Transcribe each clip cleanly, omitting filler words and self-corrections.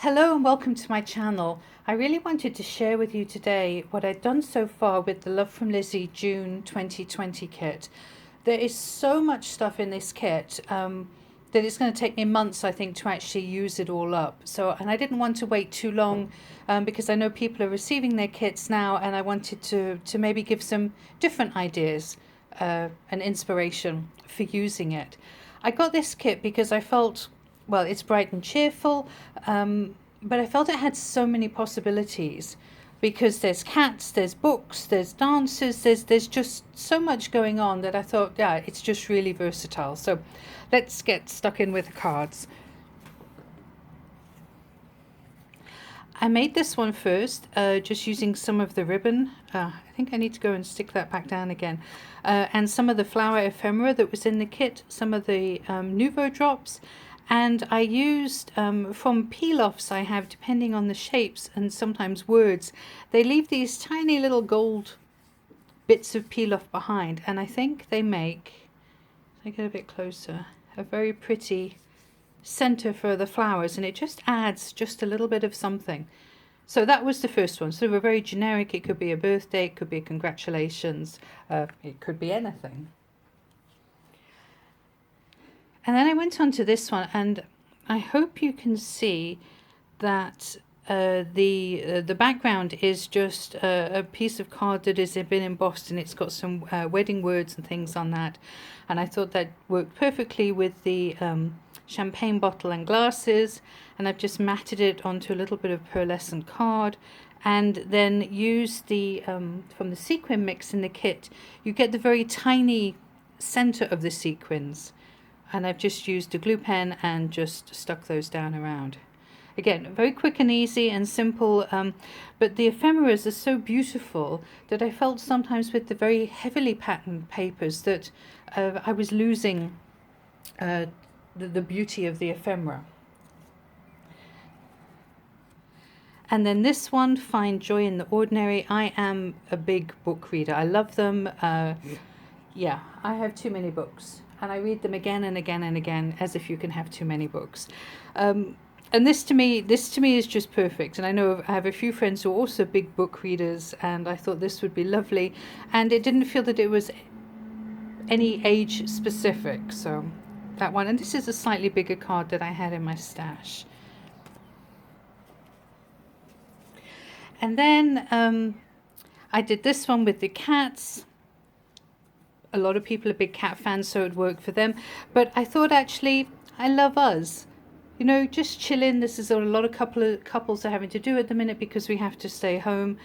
Hello and welcome to my channel. I really wanted to share with you today what I've done so far with the Love From Lizi June 2020 kit. There is so much stuff in this kit that it's going to take me months, I think, to actually use it all up. And I didn't want to wait too long because I know people are receiving their kits now, and I wanted to maybe give some different ideas and inspiration for using it. I got this kit because I felt, well, it's bright and cheerful, but I felt it had so many possibilities because there's cats, there's books, there's dances, there's just so much going on that I thought, yeah, it's just really versatile. So let's get stuck in with the cards. I made this one first, just using some of the ribbon. I think I need to go and stick that back down again. And some of the flower ephemera that was in the kit, some of the Nouveau drops. And I used, from peel-offs I have, depending on the shapes and sometimes words, they leave these tiny little gold bits of peel-off behind. And I think they make, if I get a bit closer, a very pretty center for the flowers, and it just adds just a little bit of something. So that was the first one. So they were very generic. It could be a birthday, it could be a congratulations, it could be anything. And then I went on to this one, and I hope you can see that the background is just a piece of card that has been embossed, and it's got some wedding words and things on that. And I thought that worked perfectly with the champagne bottle and glasses. And I've just matted it onto a little bit of pearlescent card, and then used the from the sequin mix in the kit. You get the very tiny center of the sequins, and I've just used a glue pen and just stuck those down around. Again, very quick and easy and simple, but the ephemeras are so beautiful that I felt sometimes with the very heavily patterned papers that I was losing the beauty of the ephemera. And then this one, Find Joy in the Ordinary. I am a big book reader. I love them. Yeah, I have too many books, and I read them again and again and again, as if you can have too many books. And this to me is just perfect. And I know I have a few friends who are also big book readers, and I thought this would be lovely. And it didn't feel that it was any age specific, so that one. And this is a slightly bigger card that I had in my stash. And then I did this one with the cats. A lot of people are big cat fans, so it worked for them. But I thought, actually, I love us. You know, just chilling. This is a lot of couples are having to do at the minute because we have to stay home.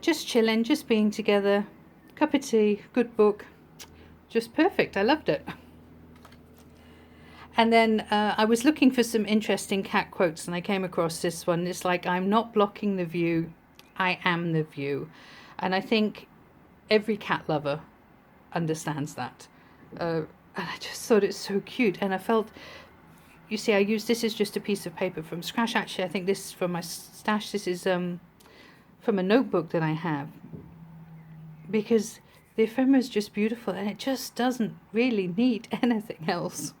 Just chilling, just being together. Cup of tea, good book. Just perfect. I loved it. And then I was looking for some interesting cat quotes, and I came across this one. It's like, I'm not blocking the view, I am the view. And I think every cat lover understands that. And I just thought it's so cute. And I felt, you see, I used, this is just a piece of paper from scratch. Actually, I think this is from my stash. This is from a notebook that I have. Because the ephemera is just beautiful, and it just doesn't really need anything else.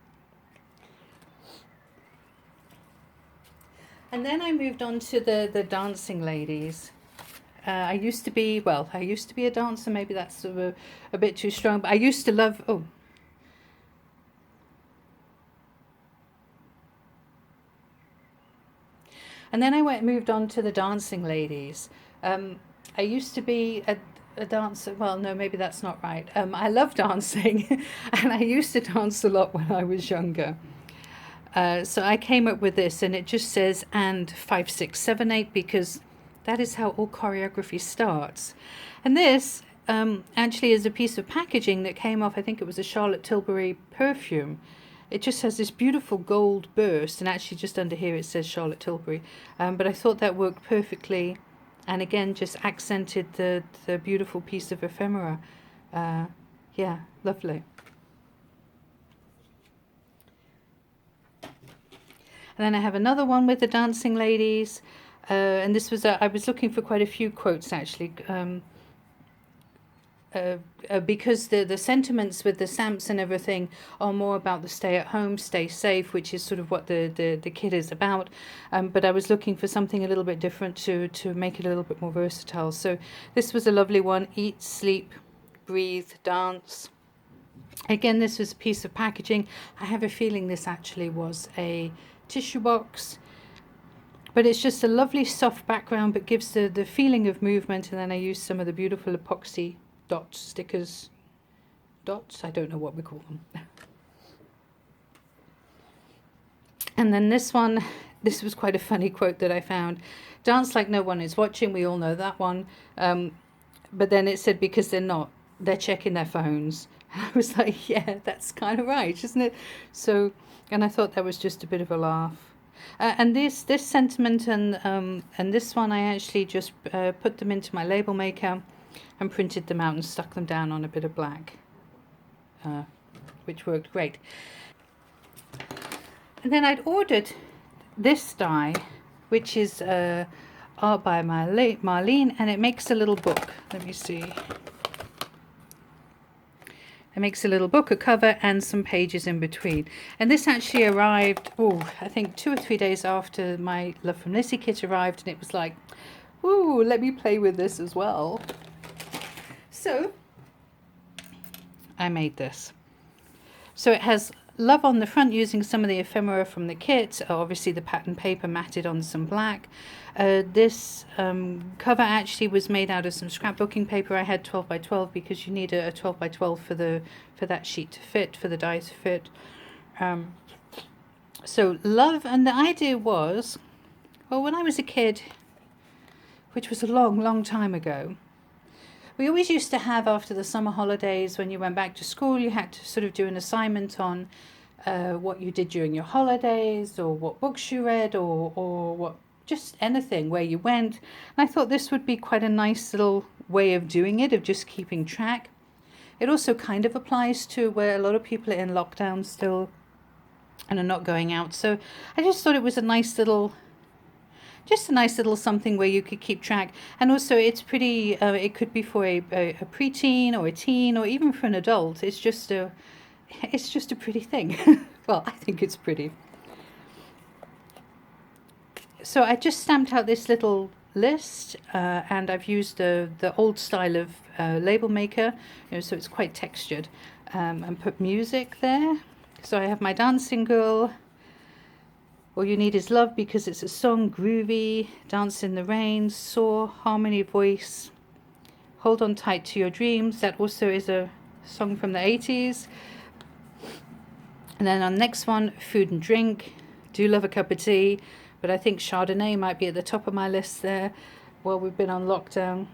And then I moved on to the dancing ladies. I used to be a dancer. Maybe that's sort of a bit too strong, but I used to love, And then I moved on to the dancing ladies. I used to be a dancer. Well, no, maybe that's not right. I love dancing, and I used to dance a lot when I was younger. So I came up with this, and it just says and 5, 6, 7, 8, because that is how all choreography starts. And this actually is a piece of packaging that came off, I think it was a Charlotte Tilbury perfume. It just has this beautiful gold burst, and actually just under here it says Charlotte Tilbury. But I thought that worked perfectly, and again just accented the beautiful piece of ephemera. Yeah, lovely. And then I have another one with the dancing ladies, and this was I was looking for quite a few quotes actually, because the sentiments with the stamps and everything are more about the stay at home, stay safe, which is sort of what the kit is about. But I was looking for something a little bit different to make it a little bit more versatile. So this was a lovely one. Eat, sleep, breathe, dance. Again, this was a piece of packaging. I have a feeling this actually was a tissue box. But it's just a lovely soft background, but gives the feeling of movement. And then I used some of the beautiful epoxy dot stickers. Dots? I don't know what we call them. And then this one, this was quite a funny quote that I found. Dance like no one is watching. We all know that one. But then it said, because they're not, they're checking their phones. And I was like, yeah, that's kind of right, isn't it? So, and I thought that was just a bit of a laugh. And this sentiment and this one, I actually just put them into my label maker and printed them out and stuck them down on a bit of black, which worked great. And then I'd ordered this die, which is art by Marlene, and it makes a little book. Let me see. It makes a little book, a cover, and some pages in between. And this actually arrived, I think 2 or 3 days after my Love From Lizi kit arrived, and it was like, let me play with this as well. So I made this. So it has love on the front using some of the ephemera from the kit, obviously the pattern paper matted on some black. This cover actually was made out of some scrapbooking paper. I had 12 by 12 because you need a 12 by 12 for that sheet to fit, for the die to fit. So love, and the idea was, well, when I was a kid, which was a long time ago, we always used to have, after the summer holidays, when you went back to school, you had to sort of do an assignment on what you did during your holidays, or what books you read, or what, just anything, where you went. And I thought this would be quite a nice little way of doing it, of just keeping track. It also kind of applies to where a lot of people are in lockdown still and are not going out. So I just thought it was a nice little something where you could keep track. And also it's pretty, it could be for a preteen or a teen, or even for an adult. It's just a pretty thing. Well, I think it's pretty. So I just stamped out this little list, and I've used the old style of label maker, so it's quite textured, and put music there. So I have my dancing girl, All You Need Is Love, because it's a song, groovy, Dance in the Rain, Soar, harmony, voice, Hold On Tight to Your Dreams. That also is a song from the 80s. And then on the next one, Food and Drink, Do Love a Cup of Tea, but I think Chardonnay might be at the top of my list there while we've been on lockdown.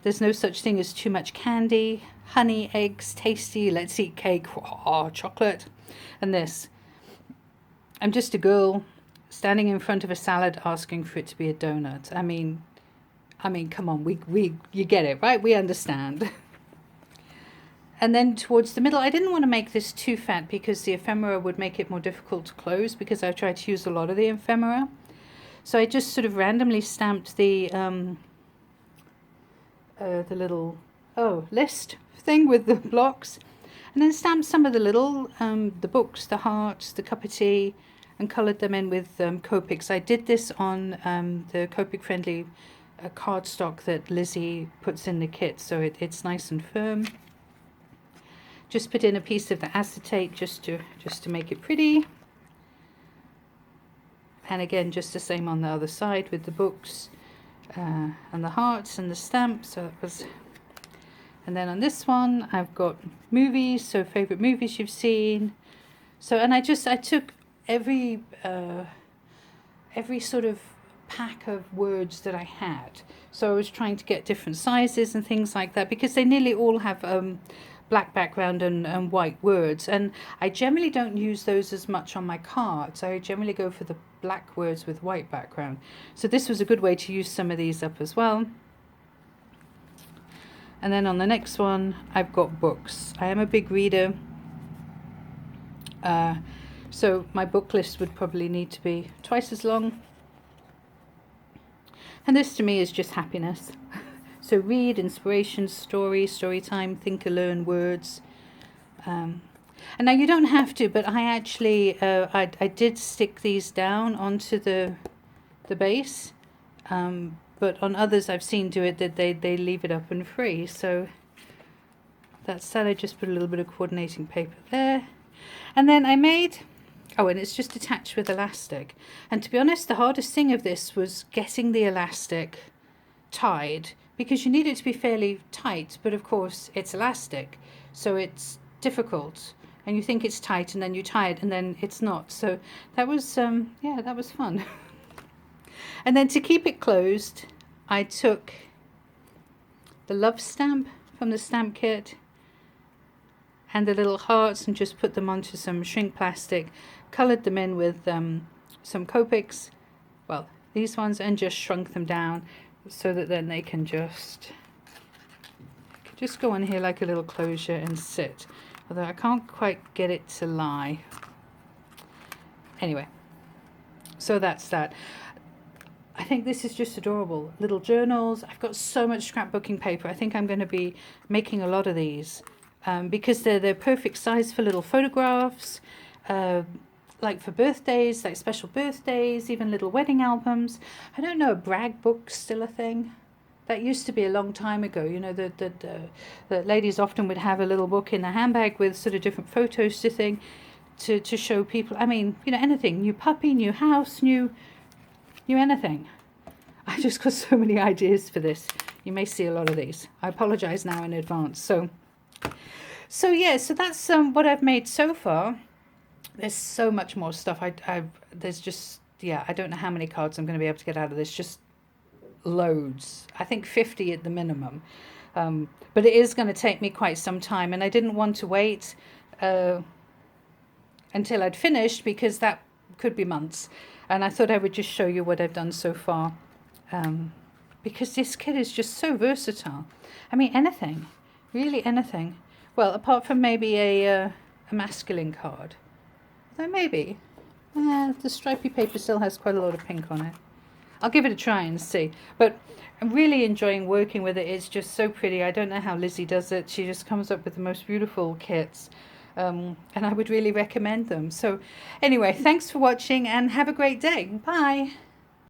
There's no such thing as too much candy, honey, eggs, tasty, let's eat cake, chocolate. And this, I'm just a girl standing in front of a salad asking for it to be a donut. I mean, come on, you get it, right? We understand. And then towards the middle, I didn't want to make this too fat because the ephemera would make it more difficult to close, because I tried to use a lot of the ephemera. So I just sort of randomly stamped the little list thing with the blocks, and then stamped some of the little the books, the hearts, the cup of tea, and coloured them in with Copics. I did this on the Copic friendly cardstock that Lizi puts in the kit, so it's nice and firm. Just put in a piece of the acetate just to make it pretty. And again, just the same on the other side with the books and the hearts and the stamp. So that was. And then on this one, I've got movies, so favorite movies you've seen. So, and I took every sort of pack of words that I had. So I was trying to get different sizes and things like that, because they nearly all have black background and white words, and I generally don't use those as much on my cards. I generally go for the black words with white background. So this was a good way to use some of these up as well. And then on the next one, I've got books. I am a big reader, so my book list would probably need to be twice as long. And this to me is just happiness. So read, inspiration, story, story time, think, learn, words. And now you don't have to, but I actually, I did stick these down onto the base. But on others I've seen do it that they leave it up and free. So that's that. I just put a little bit of coordinating paper there. And then I made, oh, and it's just attached with elastic. And to be honest, the hardest thing of this was getting the elastic tied, because you need it to be fairly tight, but of course it's elastic, so it's difficult, and you think it's tight and then you tie it and then it's not. So that was yeah, that was fun. And then to keep it closed, I took the love stamp from the stamp kit and the little hearts and just put them onto some shrink plastic, colored them in with some Copics, well, these ones, and just shrunk them down so that then they can just go on here like a little closure and sit. Although I can't quite get it to lie. Anyway, so that's that. I think this is just adorable. Little journals. I've got so much scrapbooking paper. I think I'm going to be making a lot of these because they're perfect size for little photographs, like for birthdays, like special birthdays, even little wedding albums. I don't know, brag books still a thing? That used to be a long time ago. You know, the ladies often would have a little book in their handbag with sort of different photos to show people. I mean, you know, anything. New puppy, new house, new anything. I just got so many ideas for this. You may see a lot of these. I apologize now in advance. So yeah, so that's what I've made so far. There's so much more stuff. There's just, yeah, I don't know how many cards I'm going to be able to get out of this. Just loads. I think 50 at the minimum. But it is going to take me quite some time, and I didn't want to wait until I'd finished, because that could be months. And I thought I would just show you what I've done so far, because this kit is just so versatile. I mean, anything, really anything. Well, apart from maybe a masculine card. Though maybe. The stripy paper still has quite a lot of pink on it. I'll give it a try and see. But I'm really enjoying working with it. It's just so pretty. I don't know how Lizzie does it. She just comes up with the most beautiful kits. And I would really recommend them. So anyway, thanks for watching and have a great day. Bye.